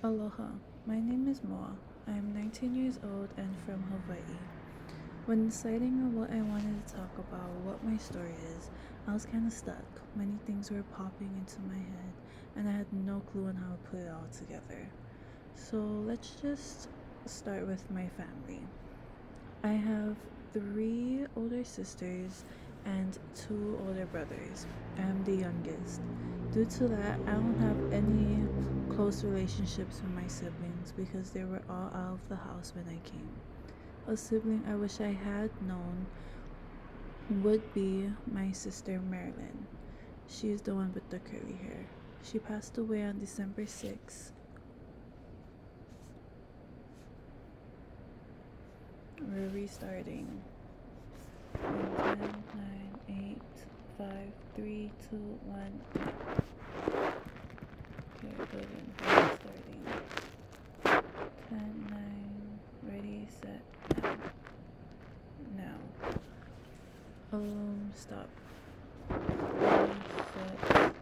Aloha, my name is Moa. I am 19 years old and from Hawaii. When deciding on what I wanted to talk about, what my story is, I was kind of stuck. Many things were popping into my head, and I had no clue on how to put it all together. So let's just start with my family. I have three older sisters and two older brothers. I am the youngest. Due to that, I don't have any close relationships with my siblings because they were all out of the house when I came. A sibling I wish I had known would be my sister Marilyn. She is the one with the curly hair. She passed away on December 6th. We're restarting. 10, 9, 8, 5, 3, 2, 1. Okay, building. Restarting. 10, 9, ready, set, now. Stop. Reset.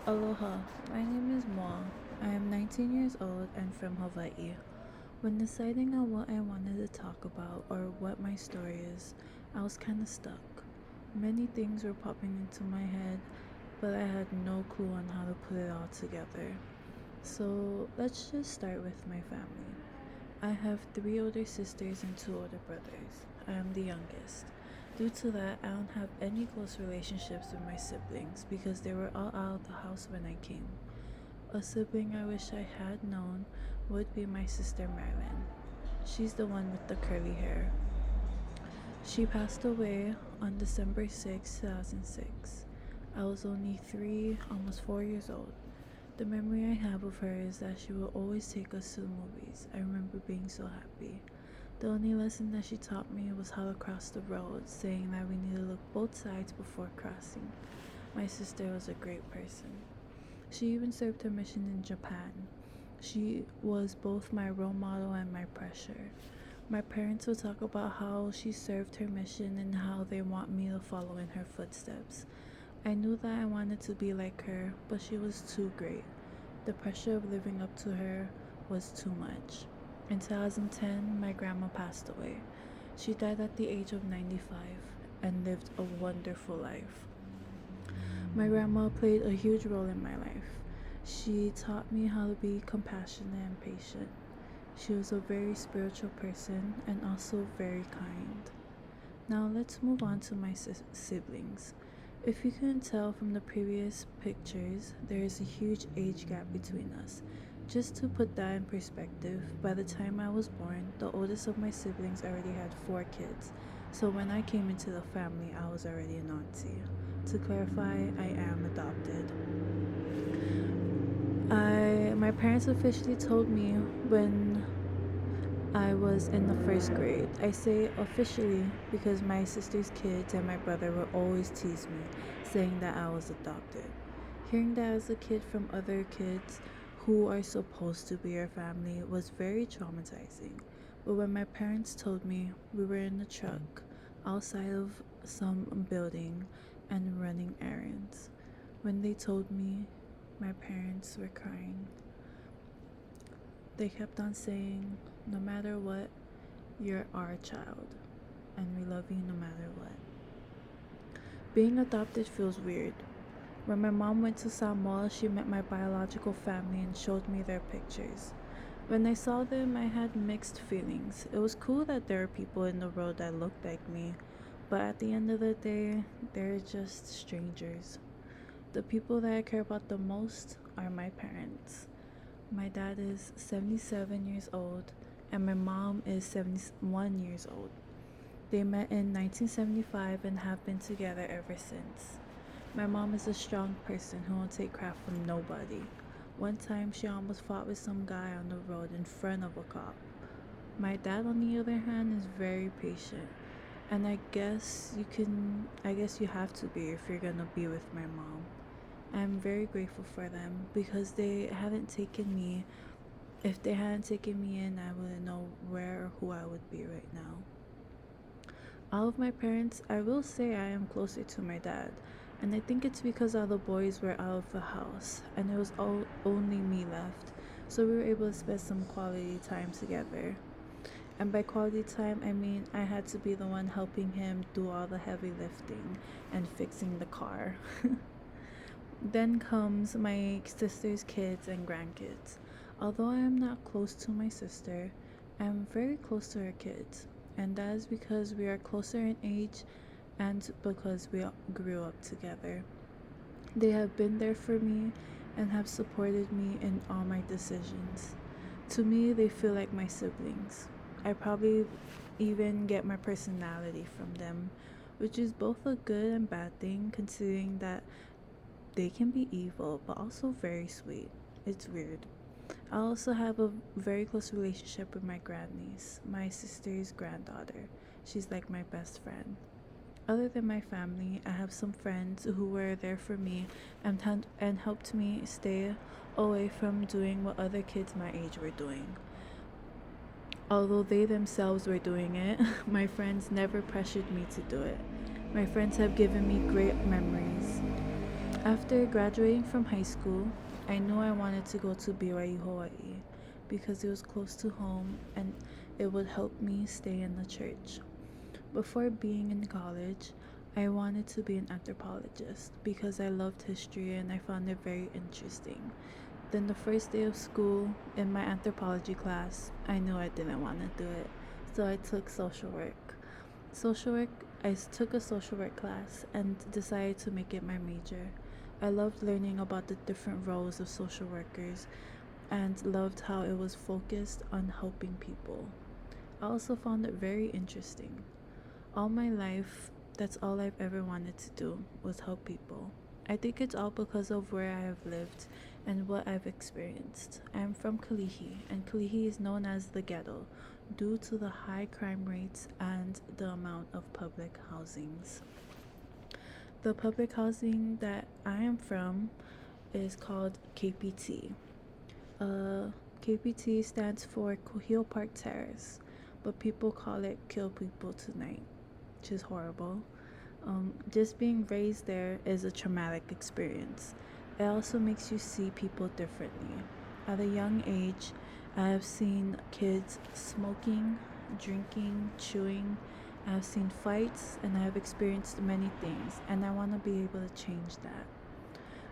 Aloha, my name is Moa. I am 19 years old and from Hawaii. When deciding on what I wanted to talk about or what my story is, I was kind of stuck. Many things were popping into my head, but I had no clue on how to put it all together. So let's just start with my family. I have three older sisters and two older brothers. I am the youngest. Due to that, I don't have any close relationships with my siblings because they were all out of the house when I came. A sibling I wish I had known would be my sister Marilyn. She's the one with the curly hair. She passed away on December 6, 2006. I was only 3, almost 4 years old. The memory I have of her is that she would always take us to the movies. I remember being so happy. The only lesson that she taught me was how to cross the road, saying that we need to look both sides before crossing. My sister was a great person. She even served her mission in Japan. She was both my role model and my pressure. My parents would talk about how she served her mission and how they want me to follow in her footsteps. I knew that I wanted to be like her, but she was too great. The pressure of living up to her was too much. In 2010, my grandma passed away. She died at the age of 95 and lived a wonderful life. My grandma played a huge role in my life. She taught me how to be compassionate and patient. She was a very spiritual person and also very kind. Now let's move on to my siblings. If you couldn't tell from the previous pictures, there is a huge age gap between us. Just to put that in perspective, by the time I was born, the oldest of my siblings already had 4 kids. So when I came into the family, I was already an auntie. To clarify, I am adopted. My parents officially told me when I was in the first grade. I say officially because my sister's kids and my brother would always tease me, saying that I was adopted. Hearing that as a kid from other kids who are supposed to be your family was very traumatizing. But when my parents told me, we were in a truck outside of some building and running errands. When they told me, my parents were crying. They kept on saying, no matter what, you're our child, and we love you no matter what. Being adopted feels weird. When my mom went to Samoa, she met my biological family and showed me their pictures. When I saw them, I had mixed feelings. It was cool that there are people in the world that looked like me, but at the end of the day, they're just strangers. The people that I care about the most are my parents. My dad is 77 years old and my mom is 71 years old. They met in 1975 and have been together ever since. My mom is a strong person who won't take crap from nobody. One time she almost fought with some guy on the road in front of a cop. My dad, on the other hand, is very patient. And I guess you have to be if you're gonna be with my mom. I'm very grateful for them because they haven't taken me. If they hadn't taken me in, I wouldn't know where or who I would be right now. All of my parents, I will say I am closer to my dad, And I think it's because all the boys were out of the house and it was only me left. So we were able to spend some quality time together. And by quality time, I mean I had to be the one helping him do all the heavy lifting and fixing the car. Then comes my sister's kids and grandkids. Although I am not close to my sister, I am very close to her kids. And that is because we are closer in age and because we grew up together. They have been there for me and have supported me in all my decisions. To me, they feel like my siblings. I probably even get my personality from them, which is both a good and bad thing considering that they can be evil but also very sweet. It's weird. I also have a very close relationship with my grandniece, my sister's granddaughter. She's like my best friend. Other than my family, I have some friends who were there for me and helped me stay away from doing what other kids my age were doing. Although they themselves were doing it, my friends never pressured me to do it. My friends have given me great memories. After graduating from high school, I knew I wanted to go to BYU Hawaii because it was close to home and it would help me stay in the church. Before being in college, I wanted to be an anthropologist because I loved history and I found it very interesting. Then, the first day of school in my anthropology class, I knew I didn't want to do it, so I took social work. Social work, took a social work class and decided to make it my major. I loved learning about the different roles of social workers and loved how it was focused on helping people. I also found it very interesting. All my life, that's all I've ever wanted to do was help people. I think it's all because of where I have lived and what I've experienced. I'm from Kalihi, and Kalihi is known as the ghetto due to the high crime rates and the amount of public housings. The public housing that I am from is called KPT. Uh, KPT stands for Kuhio Park Terrace, but people call it Kill People Tonight, which is horrible. Just being raised there is a traumatic experience. It also makes you see people differently. At a young age, I have seen kids smoking, drinking, chewing. I have seen fights and I have experienced many things, and I want to be able to change that.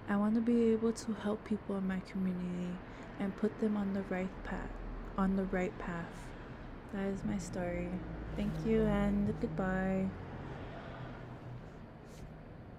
I want to be able to help people in my community and put them on the right path. That is my story. Thank you and goodbye.